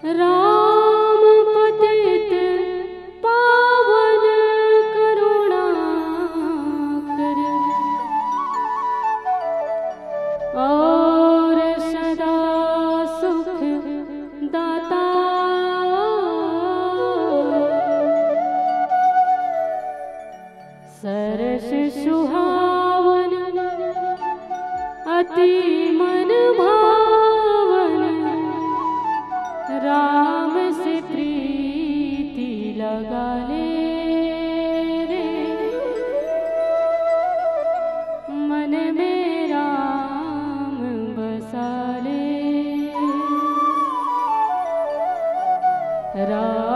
राम पतित पावन करुणाकर और सदा सुख दाता सरस सुहावन अति मन भावन राम से प्रीति लगा ले रे मन में राम बसा ले राम